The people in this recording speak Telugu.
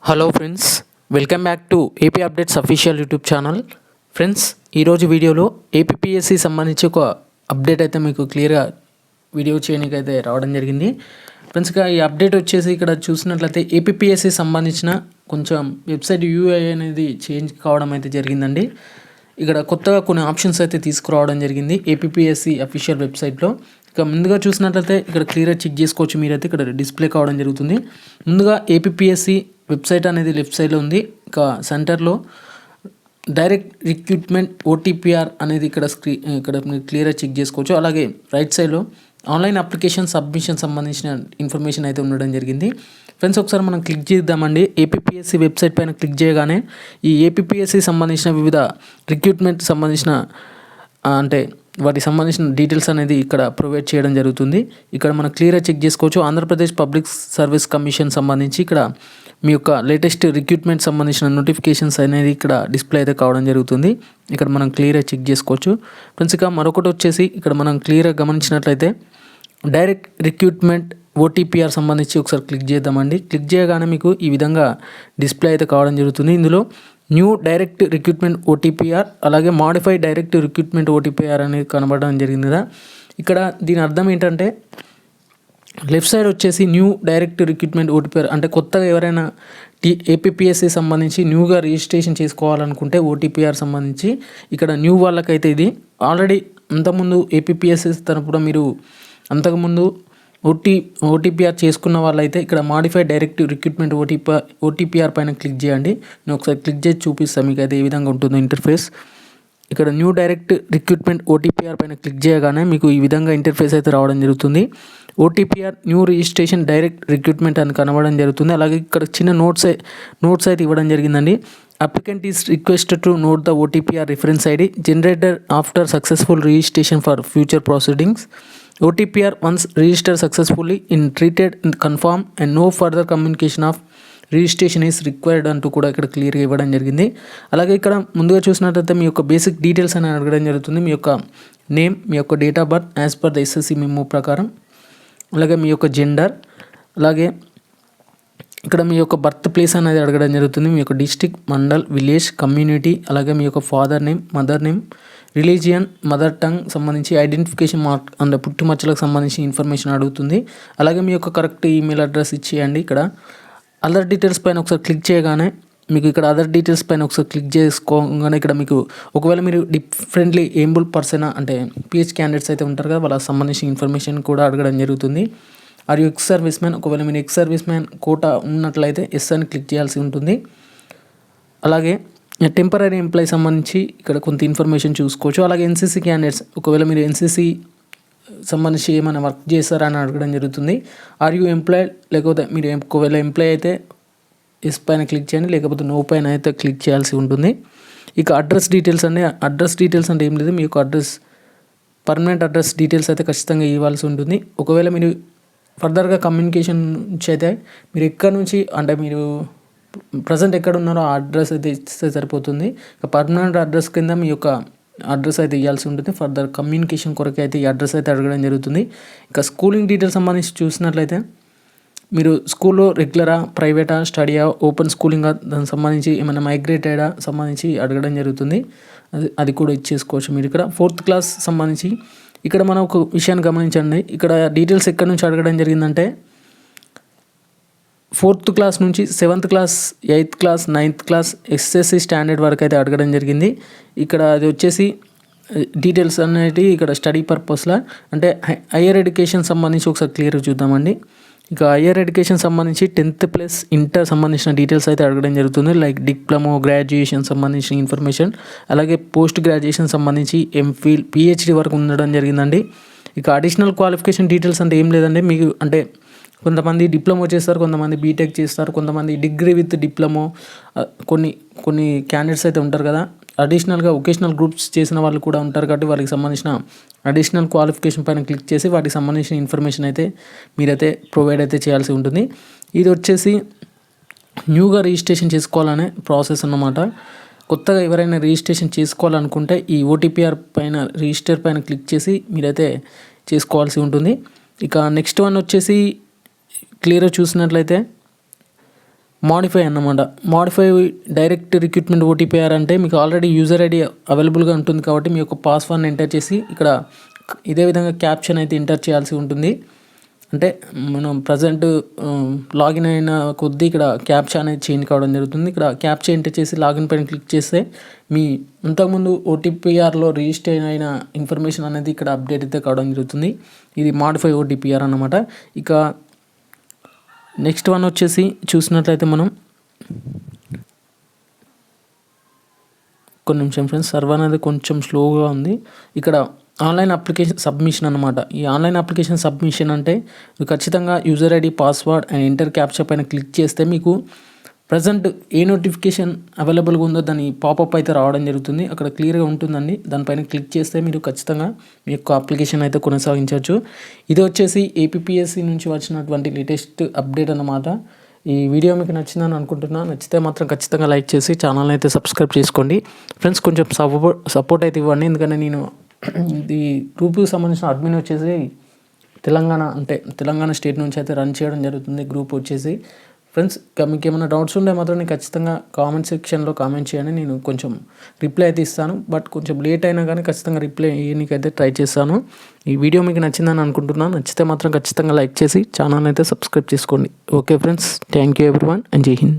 Hello friends, welcome back to AP updates official YouTube channel. Friends, ఈరోజు వీడియోలో ఏపీపీఎస్సి సంబంధించి ఒక అప్డేట్ అయితే మీకు క్లియర్గా వీడియో చేయడానికి అయితే రావడం జరిగింది. ఫ్రెండ్స్గా ఈ అప్డేట్ వచ్చేసి ఇక్కడ చూసినట్లయితే ఏపీపీఎస్సి సంబంధించిన కొంచెం వెబ్సైట్ యూఐ అనేది చేంజ్ కావడం అయితే జరిగిందండి. ఇక్కడ కొత్తగా కొన్ని ఆప్షన్స్ అయితే తీసుకురావడం జరిగింది ఏపీపీఎస్సి అఫీషియల్ వెబ్సైట్లో. ఇక ముందుగా చూసినట్లయితే ఇక్కడ క్లియర్గా చెక్ చేసుకోవచ్చు. మీరైతే ఇక్కడ డిస్ప్లే కావడం జరుగుతుంది. ముందుగా ఏపీపీఎస్సి వెబ్సైట్ అనేది లెఫ్ట్ సైడ్లో ఉంది. ఇక సెంటర్లో డైరెక్ట్ రిక్రూట్మెంట్ ఓటీపీఆర్ అనేది ఇక్కడ మీరు క్లియర్గా చెక్ చేసుకోవచ్చు. అలాగే రైట్ సైడ్లో ఆన్లైన్ అప్లికేషన్ సబ్మిషన్ సంబంధించిన ఇన్ఫర్మేషన్ అయితే ఉండడం జరిగింది. ఫ్రెండ్స్, ఒకసారి మనం క్లిక్ చేద్దామండి. ఏపీపీఎస్సి వెబ్సైట్ పైన క్లిక్ చేయగానే ఈ ఏపీపీఎస్సి సంబంధించిన వివిధ రిక్రూట్మెంట్ సంబంధించిన అంటే వాటికి సంబంధించిన డీటెయిల్స్ అనేది ఇక్కడ ప్రొవైడ్ చేయడం జరుగుతుంది. ఇక్కడ మనం క్లియర్గా చెక్ చేసుకోవచ్చు. ఆంధ్రప్రదేశ్ పబ్లిక్ సర్వీస్ కమిషన్ సంబంధించి ఇక్కడ మీ యొక్క లేటెస్ట్ రిక్రూట్మెంట్ సంబంధించిన నోటిఫికేషన్స్ అనేది ఇక్కడ డిస్ప్లే అయితే కావడం జరుగుతుంది. ఇక్కడ మనం క్లియర్గా చెక్ చేసుకోవచ్చు. ఫ్రెండ్స్, ఇక మరొకటి వచ్చేసి ఇక్కడ మనం క్లియర్గా గమనించినట్లయితే డైరెక్ట్ రిక్రూట్మెంట్ ఓటీపీఆర్ సంబంధించి ఒకసారి క్లిక్ చేద్దామండి. క్లిక్ చేయగానే మీకు ఈ విధంగా డిస్ప్లే అయితే కావడం జరుగుతుంది. ఇందులో న్యూ డైరెక్ట్ రిక్రూట్మెంట్ ఓటీపీఆర్ అలాగే మాడిఫైడ్ డైరెక్ట్ రిక్రూట్మెంట్ ఓటీపీఆర్ అనేది కనబడడం జరిగింది కదా. ఇక్కడ దీని అర్థం ఏంటంటే లెఫ్ట్ సైడ్ వచ్చేసి న్యూ డైరెక్ట్ రిక్రూట్మెంట్ ఓటీపీఆర్ అంటే కొత్తగా ఎవరైనా ఏపీపీఎస్సి సంబంధించి న్యూగా రిజిస్ట్రేషన్ చేసుకోవాలనుకుంటే ఓటీపీఆర్ సంబంధించి ఇక్కడ న్యూ వాళ్ళకైతే ఇది ఆల్రెడీ అంతకుముందు ఏపీపీఎస్సి తరపున మీరు అంతకుముందు ఓటీపీఆర్ చేసుకున్న వాళ్ళైతే ఇక్కడ మాడిఫైడ్ డైరెక్ట్ రిక్రూట్మెంట్ ఓటీపీఆర్ పైన క్లిక్ చేయండి. నేను ఒకసారి క్లిక్ చేసి చూపిస్తాను మీకు అయితే ఏ విధంగా ఉంటుందో ఇంటర్ఫేస్. ఇక్కడ న్యూ డైరెక్ట్ రిక్రూట్మెంట్ ఓటీపీఆర్ పైన క్లిక్ చేయగానే మీకు ఈ విధంగా ఇంటర్ఫేస్ అయితే రావడం జరుగుతుంది. OTPR new registration direct recruitment అని కనబడడం జరుగుతుంది. అలాగే ఇక్కడ చిన్న నోట్స్ అయితే ఇవ్వడం జరిగిందండి. Applicant is requested to note the OTPR reference ID generator after successful registration for future proceedings. OTPR once registered successfully in treated and confirm and no further communication of registration is required అంటూ కూడా ఇక్కడ క్లియర్గా ఇవ్వడం జరిగింది. అలాగే ఇక్కడ ముందుగా చూసినట్లయితే మీ యొక్క బేసిక్ డీటెయిల్స్ అని అడగడం జరుగుతుంది. మీ యొక్క నేమ్, మీ యొక్క date of birth as per the SSC memo ప్రకారం, అలాగే మీ యొక్క జెండర్, అలాగే ఇక్కడ మీ యొక్క బర్త్ ప్లేస్ అనేది అడగడం జరుగుతుంది. మీ యొక్క డిస్ట్రిక్ట్, మండల్, విలేజ్, కమ్యూనిటీ, అలాగే మీ యొక్క father name, mother name, religion, mother tongue సంబంధించి ఐడెంటిఫికేషన్ మార్క్ అండ్ పుట్టుమచ్చలకు సంబంధించి ఇన్ఫర్మేషన్ అడుగుతుంది. అలాగే మీ యొక్క కరెక్ట్ ఈమెయిల్ అడ్రస్ ఇచ్చేయండి. ఇక్కడ అదర్ డీటెయిల్స్ పైన ఒకసారి క్లిక్ చేయగానే మీకు ఇక్కడ అదర్ డీటెయిల్స్ పైన ఒకసారి క్లిక్ చేసుకోగానే ఇక్కడ మీకు ఒకవేళ మీరు డిఫరెంట్లీ ఏబుల్ పర్సన్ అంటే PH క్యాండిడేట్స్ అయితే ఉంటారు కదా, వాళ్ళకి సంబంధించిన ఇన్ఫర్మేషన్ కూడా అడగడం జరుగుతుంది. Are you ex service man, ఒకవేళ మీరు ఎక్స్ సర్వీస్ మ్యాన్ కోటా ఉన్నట్లయితే ఎస్ అని క్లిక్ చేయాల్సి ఉంటుంది. అలాగే టెంపరీ ఎంప్లాయీ సంబంధించి ఇక్కడ కొంత ఇన్ఫర్మేషన్ చూసుకోవచ్చు. అలాగే NCC క్యాండిడేట్స్, ఒకవేళ మీరు NCC సంబంధించి ఏమైనా వర్క్ చేస్తారని అడగడం జరుగుతుంది. ఆర్ యూ ఎంప్లాయిడ్, లేకపోతే మీరు ఒకవేళ ఎంప్లాయ్ అయితే ఎస్ పైన క్లిక్ చేయండి, లేకపోతే నో పైన అయితే క్లిక్ చేయాల్సి ఉంటుంది. ఇక అడ్రస్ డీటెయిల్స్ అంటే ఏం లేదు, మీ యొక్క అడ్రస్ పర్మనెంట్ అడ్రస్ డీటెయిల్స్ అయితే ఖచ్చితంగా ఇవ్వాల్సి ఉంటుంది. ఒకవేళ మీరు ఫర్దర్గా కమ్యూనికేషన్ నుంచి అయితే మీరు ఎక్కడి నుంచి అంటే మీరు ప్రజెంట్ ఎక్కడ ఉన్నారో ఆ అడ్రస్ అయితే ఇస్తే సరిపోతుంది. ఇక పర్మనెంట్ అడ్రస్ కింద మీ యొక్క అడ్రస్ అయితే ఇవ్వాల్సి ఉంటుంది. ఫర్దర్ కమ్యూనికేషన్ కొరకు అయితే ఈ అడ్రస్ అయితే అడగడం జరుగుతుంది. ఇక స్కూలింగ్ డీటెయిల్స్ సంబంధించి చూసినట్లయితే మీరు స్కూల్లో రెగ్యులరా, ప్రైవేటా, స్టడీయా, ఓపెన్ స్కూలింగా, దానికి సంబంధించి ఏమైనా మైగ్రేటెడా సంబంధించి అడగడం జరుగుతుంది. అది కూడా ఇచ్చేసుకోవచ్చు. మీరు ఇక్కడ 4th క్లాస్ సంబంధించి ఇక్కడ మనం ఒక విషయాన్ని గమనించండి. ఇక్కడ డీటెయిల్స్ ఎక్కడి నుంచి అడగడం జరిగిందంటే 4th క్లాస్ నుంచి 7th class, 8th class, 9th class SSC standard వరకు అయితే అడగడం జరిగింది. ఇక్కడ అది వచ్చేసి డీటెయిల్స్ అనేవి ఇక్కడ స్టడీ పర్పస్లా అంటే హయ్యర్ ఎడ్యుకేషన్ సంబంధించి ఒకసారి క్లియర్గా చూద్దామండి. ఇక హయ్యర్ ఎడ్యుకేషన్ సంబంధించి 10th ప్లస్ ఇంటర్ సంబంధించిన డీటెయిల్స్ అయితే అడగడం జరుగుతుంది. లైక్ డిప్లొమా, గ్రాడ్యుయేషన్ సంబంధించిన ఇన్ఫర్మేషన్, అలాగే పోస్ట్ గ్రాడ్యుయేషన్ సంబంధించి MPhil, PhD వరకు ఉండడం జరిగిందండి. ఇక అడిషనల్ క్వాలిఫికేషన్ డీటెయిల్స్ అంటే ఏం లేదండి. మీకు అంటే కొంతమంది డిప్లొమా చేస్తారు, కొంతమంది బీటెక్ చేస్తారు, కొంతమంది డిగ్రీ విత్ డిప్లొమా, కొన్ని క్యాండిడేట్స్ అయితే ఉంటారు కదా. అడిషనల్గా వొకేషనల్ గ్రూప్స్ చేసిన వాళ్ళు కూడా ఉంటారు కాబట్టి వాళ్ళకి సంబంధించిన అడిషనల్ క్వాలిఫికేషన్ పైన క్లిక్ చేసి వాటికి సంబంధించిన ఇన్ఫర్మేషన్ అయితే మీరైతే ప్రొవైడ్ అయితే చేయాల్సి ఉంటుంది. ఇది వచ్చేసి న్యూగా రిజిస్ట్రేషన్ చేసుకోవాలనే ప్రాసెస్ అన్నమాట. కొత్తగా ఎవరైనా రిజిస్ట్రేషన్ చేసుకోవాలనుకుంటే ఈ OTPR పైన రిజిస్టర్ పైన క్లిక్ చేసి మీరైతే చేసుకోవాల్సి ఉంటుంది. ఇక నెక్స్ట్ వన్ వచ్చేసి క్లియర్గా చూసినట్లయితే మాడిఫై అన్నమాట. మాడిఫై డైరెక్ట్ రిక్రూట్మెంట్ ఓటీపీఆర్ అంటే మీకు ఆల్రెడీ యూజర్ ఐడి అవైలబుల్గా ఉంటుంది కాబట్టి మీ యొక్క పాస్వర్డ్ని ఎంటర్ చేసి ఇక్కడ ఇదే విధంగా క్యాప్షన్ అయితే ఎంటర్ చేయాల్సి ఉంటుంది. అంటే మనం ప్రజెంట్ లాగిన్ అయిన కొద్దీ ఇక్కడ క్యాప్చా అనేది చేంజ్ కావడం జరుగుతుంది. ఇక్కడ క్యాప్చా ఎంటర్ చేసి లాగిన్ పైన క్లిక్ చేస్తే మీ ఇంతకుముందు ఓటీపీఆర్లో రిజిస్టర్ అయిన ఇన్ఫర్మేషన్ అనేది ఇక్కడ అప్డేట్ అయితే కావడం జరుగుతుంది. ఇది మాడిఫై ఓటీపీఆర్ అన్నమాట. ఇక నెక్స్ట్ వన్ వచ్చేసి చూసినట్లయితే మనం కొన్ని నిమిషం ఫ్రెండ్స్, సర్వర్ అనేది కొంచెం స్లోగా ఉంది. ఇక్కడ ఆన్లైన్ అప్లికేషన్ సబ్మిషన్ అనమాట. ఈ ఆన్లైన్ అప్లికేషన్ సబ్మిషన్ అంటే మీరు ఖచ్చితంగా user ID, password and enter captcha పైన క్లిక్ చేస్తే మీకు ప్రజెంట్ ఏ నోటిఫికేషన్ అవైలబుల్గా ఉందో దాని పాపప్ అయితే రావడం జరుగుతుంది. అక్కడ క్లియర్గా ఉంటుందండి. దానిపైన క్లిక్ చేస్తే మీరు ఖచ్చితంగా మీ యొక్క అప్లికేషన్ అయితే కొనసాగించవచ్చు. ఇది వచ్చేసి ఏపీపీఎస్సీ నుంచి వచ్చినటువంటి లేటెస్ట్ అప్డేట్ అన్నమాట. ఈ వీడియో మీకు నచ్చిందని అనుకుంటున్నా. నచ్చితే మాత్రం ఖచ్చితంగా లైక్ చేసి ఛానల్ని అయితే సబ్స్క్రైబ్ చేసుకోండి ఫ్రెండ్స్. కొంచెం సపోర్ట్ అయితే ఇవ్వండి, ఎందుకంటే నేను ఇది గ్రూప్కి సంబంధించిన అడ్మిన్ వచ్చేసి తెలంగాణ స్టేట్ నుంచి అయితే రన్ చేయడం జరుగుతుంది గ్రూప్ వచ్చేసి. ఫ్రెండ్స్ మీకు ఏమైనా డౌట్స్ ఉంటే మాత్రం నేను ఖచ్చితంగా కామెంట్ సెక్షన్లో కామెంట్ చేయండి. నేను కొంచెం రిప్లై అయితే ఇస్తాను, బట్ కొంచెం లేట్ అయినా కానీ ఖచ్చితంగా రిప్లై ఇవ్వడానికైతే ట్రై చేస్తాను. ఈ వీడియో మీకు నచ్చిందని అనుకుంటున్నాను. నచ్చితే మాత్రం ఖచ్చితంగా లైక్ చేసి ఛానల్ అయితే సబ్స్క్రైబ్ చేసుకోండి. Okay friends, thank you everyone and జై హింద్.